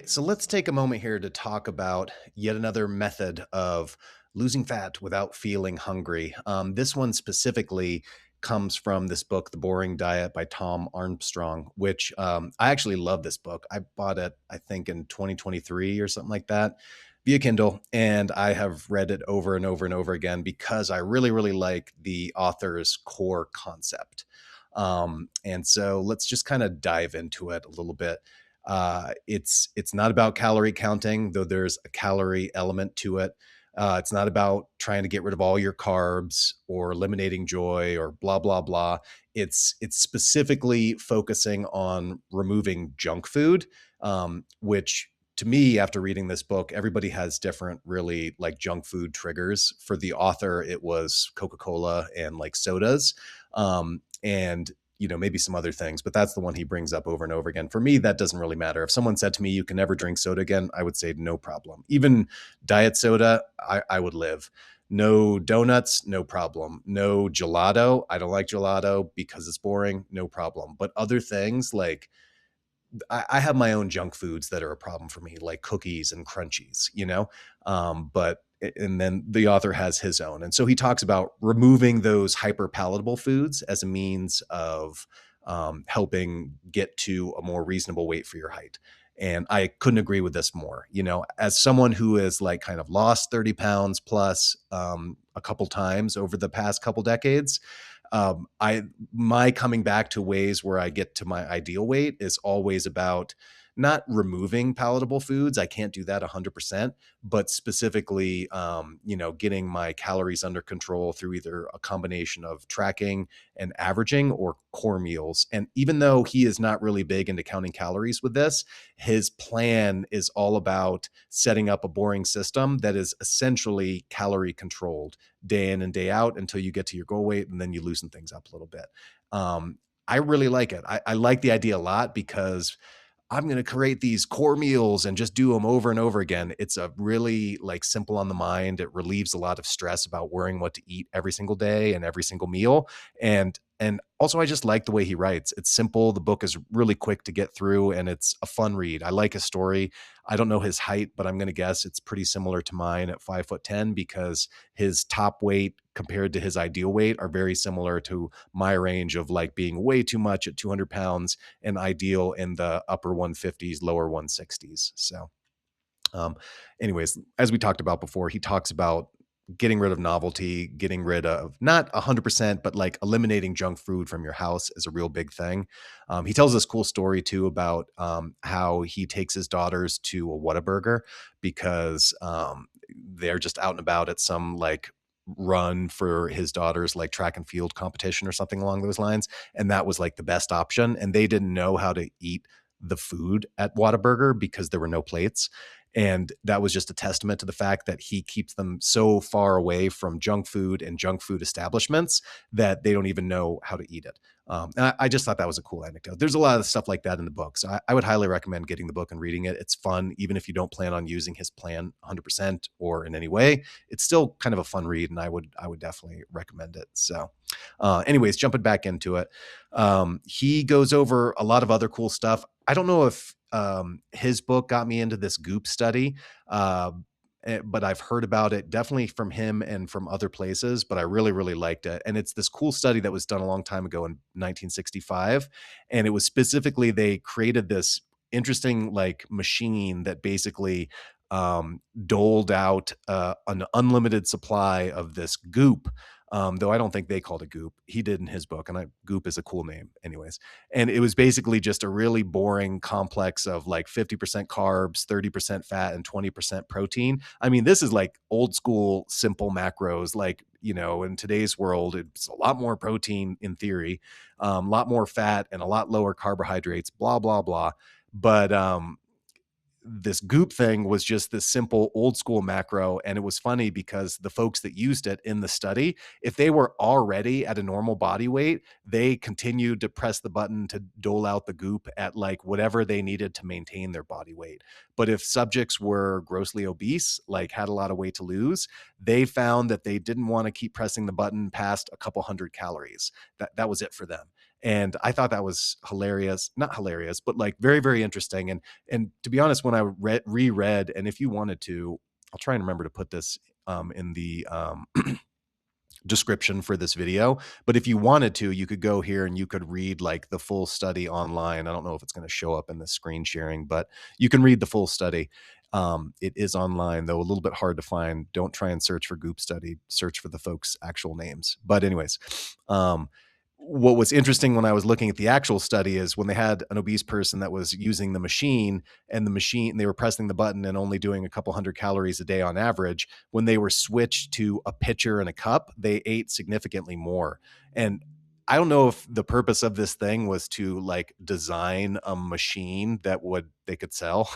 So let's take a moment here to talk about yet another method of losing fat without feeling hungry. This one specifically comes from this book, The Boring Diet by Tom Armstrong, which I actually love this book. I bought it, I think, in 2023 or something like that via Kindle. And I have read it over and over and over again because I really, really like the author's core concept. And so let's just kind of dive into it a little bit. It's not about calorie counting, though there's a calorie element to it. It's not about trying to get rid of all your carbs or eliminating joy or blah blah blah. It's specifically focusing on removing junk food, which to me, after reading this book, everybody has different, really like junk food triggers. For the author, it was Coca-Cola and like sodas. And maybe some other things, but that's the one he brings up over and over again. For me, that doesn't really matter. If someone said to me, you can never drink soda again, I would say no problem. Even diet soda, I would live. No donuts, no problem. No gelato. I don't like gelato because it's boring, no problem. But other things like I have my own junk foods that are a problem for me, like cookies and crunchies. But and then the author has his own. And so he talks about removing those hyper palatable foods as a means of helping get to a more reasonable weight for your height. And I couldn't agree with this more. As someone who has like kind of lost 30 pounds plus a couple times over the past couple decades, I my coming back to ways where I get to my ideal weight is always about not removing palatable foods. I can't do that 100%, but specifically, getting my calories under control through either a combination of tracking and averaging or core meals. And even though he is not really big into counting calories with this, his plan is all about setting up a boring system that is essentially calorie controlled day in and day out until you get to your goal weight, and then you loosen things up a little bit. I really like it. I like the idea a lot because I'm going to create these core meals and just do them over and over again. It's a really like simple on the mind. It relieves a lot of stress about worrying what to eat every single day and every single meal. And also I just like the way he writes. It's simple. The book is really quick to get through and it's a fun read. I like his story. I don't know his height, but I'm going to guess it's pretty similar to mine at 5'10" because his top weight compared to his ideal weight are very similar to my range of like being way too much at 200 pounds and ideal in the upper 150s, lower 160s. So, um, anyways, as we talked about before, he talks about getting rid of novelty, getting rid of not 100%, but like eliminating junk food from your house is a real big thing. He tells this cool story too about how he takes his daughters to a Whataburger because they're just out and about at some like run for his daughter's like track and field competition or something along those lines. And that was like the best option. And they didn't know how to eat the food at Whataburger because there were no plates. And that was just a testament to the fact that he keeps them so far away from junk food and junk food establishments that they don't even know how to eat it. And I just thought that was a cool anecdote. There's a lot of stuff like that in the book. So I would highly recommend getting the book and reading it. It's fun, even if you don't plan on using his plan 100% or in any way. It's still kind of a fun read, and I would definitely recommend it. So, anyways, jumping back into it, he goes over a lot of other cool stuff. I don't know if his book got me into this Goop study, uh, but I've heard about it definitely from him and from other places, but I really, really liked it. And it's this cool study that was done a long time ago in 1965. And it was specifically, they created this interesting like machine that basically doled out an unlimited supply of this goop. Though I don't think they called it goop. He did in his book, and goop is a cool name anyways. And it was basically just a really boring complex of like 50% carbs, 30% fat, and 20% protein. I mean, this is like old school, simple macros. Like, in today's world, it's a lot more protein in theory, a lot more fat, and a lot lower carbohydrates, blah, blah, blah. But this goop thing was just this simple old school macro. And it was funny because the folks that used it in the study, if they were already at a normal body weight, they continued to press the button to dole out the goop at like whatever they needed to maintain their body weight. But if subjects were grossly obese, like had a lot of weight to lose, they found that they didn't want to keep pressing the button past a couple hundred calories. That was it for them. And I thought that was hilarious, not hilarious, but like very, very interesting. And to be honest, when I reread, and if you wanted to, I'll try and remember to put this in the description for this video. But if you wanted to, you could go here and you could read like the full study online. I don't know if it's going to show up in the screen sharing, but you can read the full study. It is online, though a little bit hard to find. Don't try and search for Goop study, search for the folks' actual names. But anyways, what was interesting when I was looking at the actual study is when they had an obese person that was using the machine, and the machine, they were pressing the button and only doing a couple hundred calories a day on average. When they were switched to a pitcher and a cup, they ate significantly more. And I don't know if the purpose of this thing was to like design a machine that would they could sell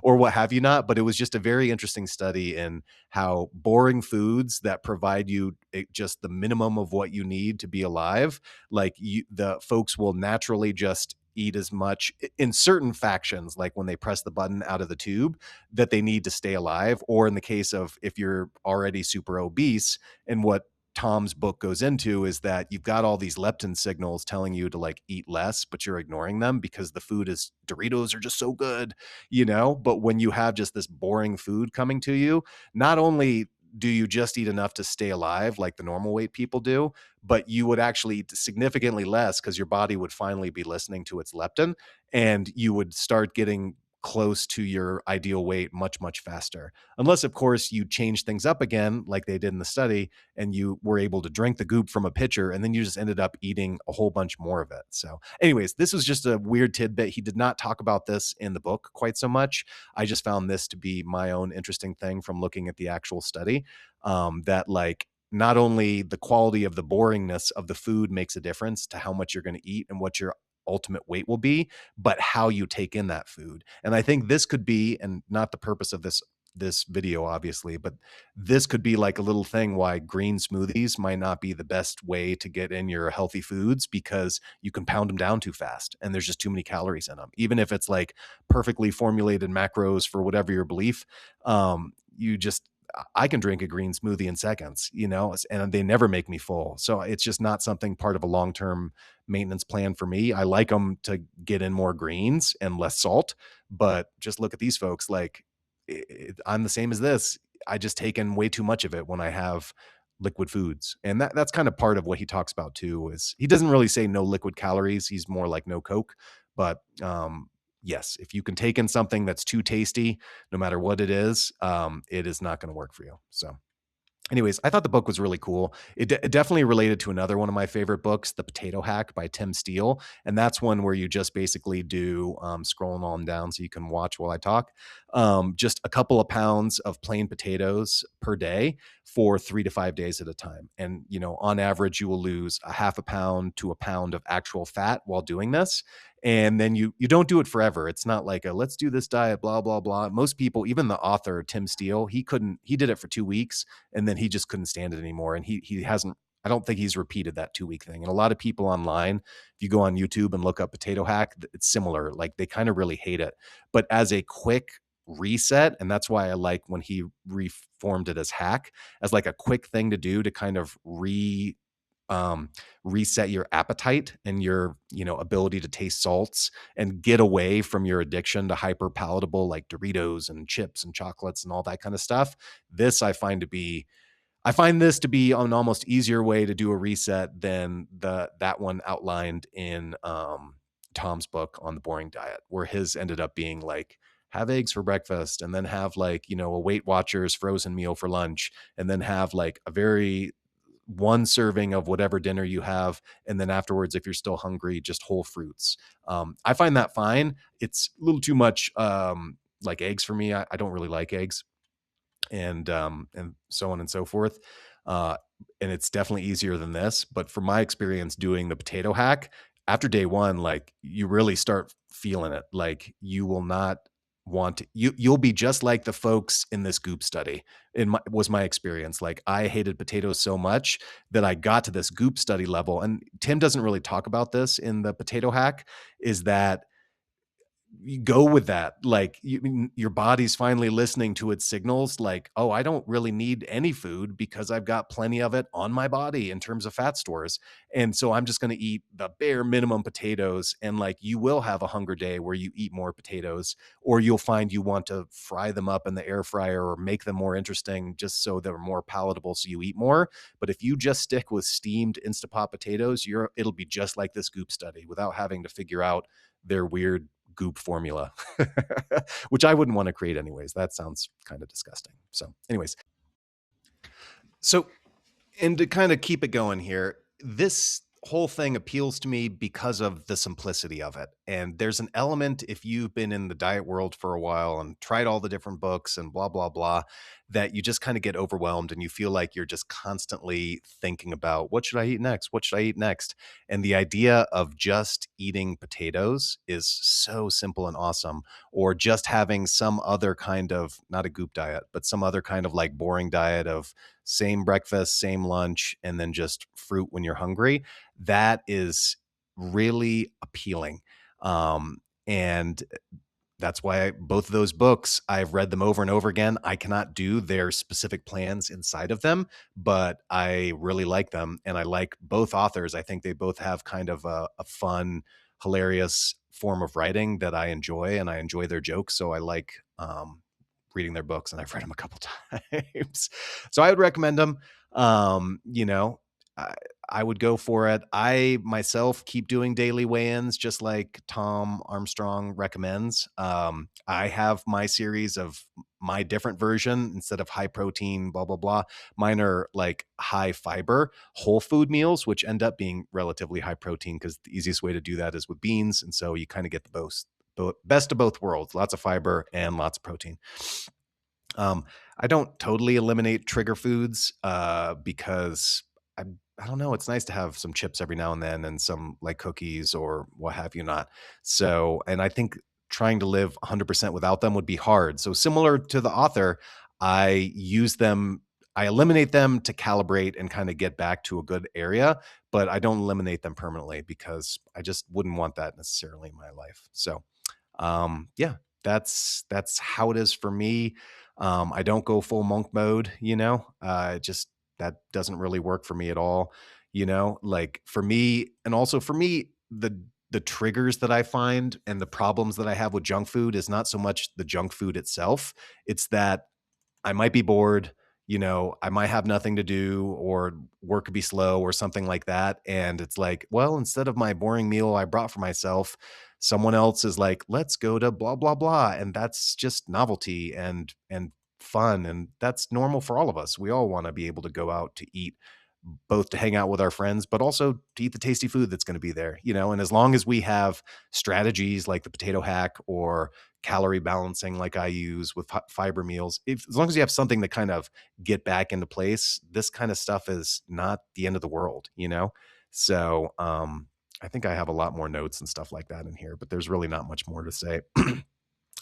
or what have you not, but it was just a very interesting study in how boring foods that provide you just the minimum of what you need to be alive, like the folks will naturally just eat as much in certain factions, like when they press the button out of the tube, that they need to stay alive. Or in the case of if you're already super obese, and what Tom's book goes into is that you've got all these leptin signals telling you to like eat less, but you're ignoring them because the food is Doritos are just so good, But when you have just this boring food coming to you, not only do you just eat enough to stay alive like the normal weight people do, but you would actually eat significantly less because your body would finally be listening to its leptin, and you would start getting close to your ideal weight much, much faster. Unless, of course, you change things up again, like they did in the study, and you were able to drink the goop from a pitcher, and then you just ended up eating a whole bunch more of it. So, anyways, this was just a weird tidbit. He did not talk about this in the book quite so much. I just found this to be my own interesting thing from looking at the actual study, that like not only the quality of the boringness of the food makes a difference to how much you're going to eat and what your ultimate weight will be, but how you take in that food. And I think this could be, and not the purpose of this video obviously, but this could be like a little thing why green smoothies might not be the best way to get in your healthy foods, because you can pound them down too fast and there's just too many calories in them. Even if it's like perfectly formulated macros for whatever your belief, you just I can drink a green smoothie in seconds, and they never make me full. So it's just not something part of a long-term maintenance plan for me. I like them to get in more greens and less salt, but just look at these folks. Like I'm the same as this. I just take in way too much of it when I have liquid foods. And that's kind of part of what he talks about too, is he doesn't really say no liquid calories. He's more like no Coke, but, yes, if you can take in something that's too tasty, no matter what it is not going to work for you. So anyways, I thought the book was really cool. It definitely related to another one of my favorite books, The Potato Hack by Tim Steele. And that's one where you just basically do, scrolling on down so you can watch while I talk, just a couple of pounds of plain potatoes per day for 3 to 5 days at a time. And, on average, you will lose a half a pound to a pound of actual fat while doing this. And then you don't do it forever. It's not like a let's do this diet, blah, blah, blah. Most people, even the author, Tim Steele, he did it for 2 weeks and then he just couldn't stand it anymore. And he hasn't, I don't think he's repeated that 2 week thing. And a lot of people online, if you go on YouTube and look up potato hack, it's similar. Like they kind of really hate it. But as a quick reset, and that's why I like when he reformed it as hack, as like a quick thing to do to kind of reset your appetite and your ability to taste salts and get away from your addiction to hyper palatable like Doritos and chips and chocolates and all that kind of stuff. I find this to be an almost easier way to do a reset than that one outlined in Tom's book on the boring diet, where his ended up being like have eggs for breakfast and then have like a Weight Watchers frozen meal for lunch, and then have like a very one serving of whatever dinner you have. And then afterwards, if you're still hungry, just whole fruits. I find that fine. It's a little too much like eggs for me. I don't really like eggs, and so on and so forth. Uh, and it's definitely easier than this. But from my experience doing the potato hack, after day one, like you really start feeling it. Like you will not want to, you'll be just like the folks in this Goop study. Was my experience. Like I hated potatoes so much that I got to this Goop study level. And Tim doesn't really talk about this in the potato hack, is that you go with that. Like your body's finally listening to its signals. Like, oh, I don't really need any food because I've got plenty of it on my body in terms of fat stores. And so I'm just going to eat the bare minimum potatoes. And like, you will have a hunger day where you eat more potatoes, or you'll find you want to fry them up in the air fryer or make them more interesting just so they're more palatable. So you eat more. But if you just stick with steamed Instapot potatoes, it'll be just like this Goop study without having to figure out their weird Goop formula, which I wouldn't want to create anyways. That sounds kind of disgusting. So, anyways, so and to kind of keep it going here, this whole thing appeals to me because of the simplicity of it. And there's an element, if you've been in the diet world for a while and tried all the different books and blah, blah, blah, that you just kind of get overwhelmed and you feel like you're just constantly thinking about what should I eat next? What should I eat next? And the idea of just eating potatoes is so simple and awesome. Or just having some other kind of, not a Goop diet, but some other kind of like boring diet of same breakfast, same lunch, and then just fruit when you're hungry. That is really appealing. And that's why both of those books, I've read them over and over again. I cannot do their specific plans inside of them, but I really like them. And I like both authors. I think they both have kind of a fun, hilarious form of writing that I enjoy, and I enjoy their jokes. So I like reading their books, and I've read them a couple times. So I would recommend them. You know, I, I would go for it. I myself keep doing daily weigh-ins, just like Tom Armstrong recommends. I have my series of my different version instead of high protein, blah, blah, blah. Mine are like high fiber whole food meals, which end up being relatively high protein because the easiest way to do that is with beans. And so you kind of get the best of both worlds, lots of fiber and lots of protein. Um, I don't totally eliminate trigger foods because I, I don't know. It's nice to have some chips every now and then and some like cookies or what have you not. So, and I think trying to live 100% without them would be hard. So, similar to the author, I use them, I eliminate them to calibrate and kind of get back to a good area, but I don't eliminate them permanently because I just wouldn't want that necessarily in my life. So, yeah, that's how it is for me. I don't go full monk mode, just that doesn't really work for me at all. Like for me, and also for me, the triggers that I find and the problems that I have with junk food is not so much the junk food itself. It's that I might be bored, I might have nothing to do or work could be slow or something like that. And it's like, well, instead of my boring meal I brought for myself, someone else is like, let's go to blah, blah, blah. And that's just novelty and fun. And that's normal for all of us. We all want to be able to go out to eat, both to hang out with our friends, but also to eat the tasty food that's going to be there, and as long as we have strategies like the potato hack or calorie balancing, like I use with fiber meals, as long as you have something to kind of get back into place, this kind of stuff is not the end of the world. So, I think I have a lot more notes and stuff like that in here, but there's really not much more to say.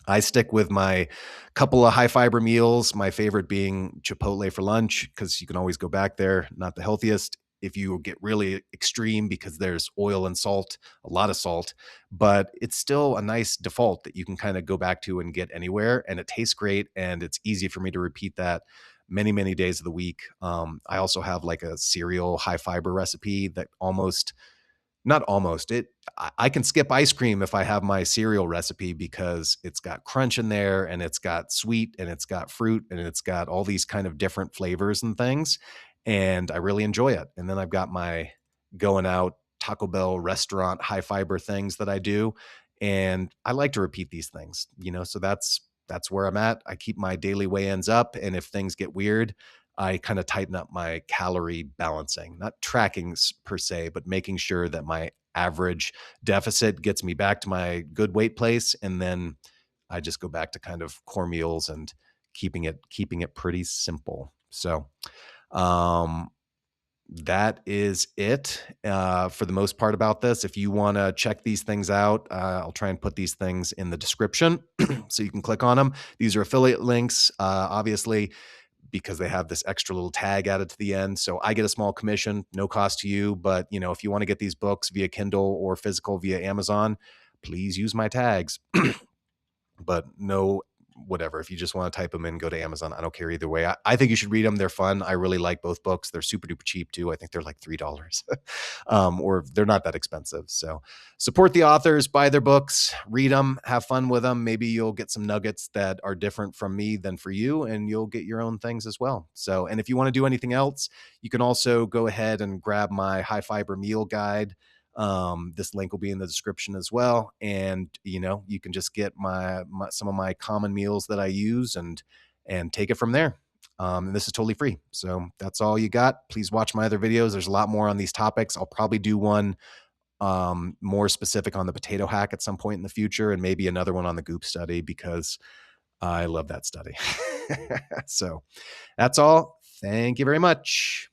I stick with my couple of high fiber meals, my favorite being Chipotle for lunch, because you can always go back there. Not the healthiest if you get really extreme because there's oil and salt, a lot of salt, but it's still a nice default that you can kind of go back to and get anywhere. And it tastes great. And it's easy for me to repeat that many, many days of the week. I also have like a cereal high fiber recipe that not almost it I can skip ice cream if I have my cereal recipe because it's got crunch in there and it's got sweet and it's got fruit and it's got all these kind of different flavors and things. And I really enjoy it. And then I've got my going out Taco Bell restaurant high fiber things that I do. And I like to repeat these things, so that's where I'm at. I keep my daily weigh-ins up. And if things get weird, I kind of tighten up my calorie balancing, not tracking per se, but making sure that my average deficit gets me back to my good weight place. And then I just go back to kind of core meals and keeping it pretty simple. So, um, that is it for the most part about this. If you want to check these things out, I'll try and put these things in the description so you can click on them. These are affiliate links, obviously, because they have this extra little tag added to the end. So I get a small commission, no cost to you. But if you want to get these books via Kindle or physical via Amazon, please use my tags. But no, whatever. If you just want to type them in, go to Amazon. I don't care either way. I think you should read them. They're fun. I really like both books. They're super duper cheap too. I think they're like $3, or they're not that expensive. So support the authors, buy their books, read them, have fun with them. Maybe you'll get some nuggets that are different from me than for you, and you'll get your own things as well. So, and if you want to do anything else, you can also go ahead and grab my high fiber meal guide. This link will be in the description as well. And, you can just get some of my common meals that I use and take it from there. And this is totally free. So that's all you got. Please watch my other videos. There's a lot more on these topics. I'll probably do one more specific on the potato hack at some point in the future, and maybe another one on the goop study, because I love that study. So that's all. Thank you very much.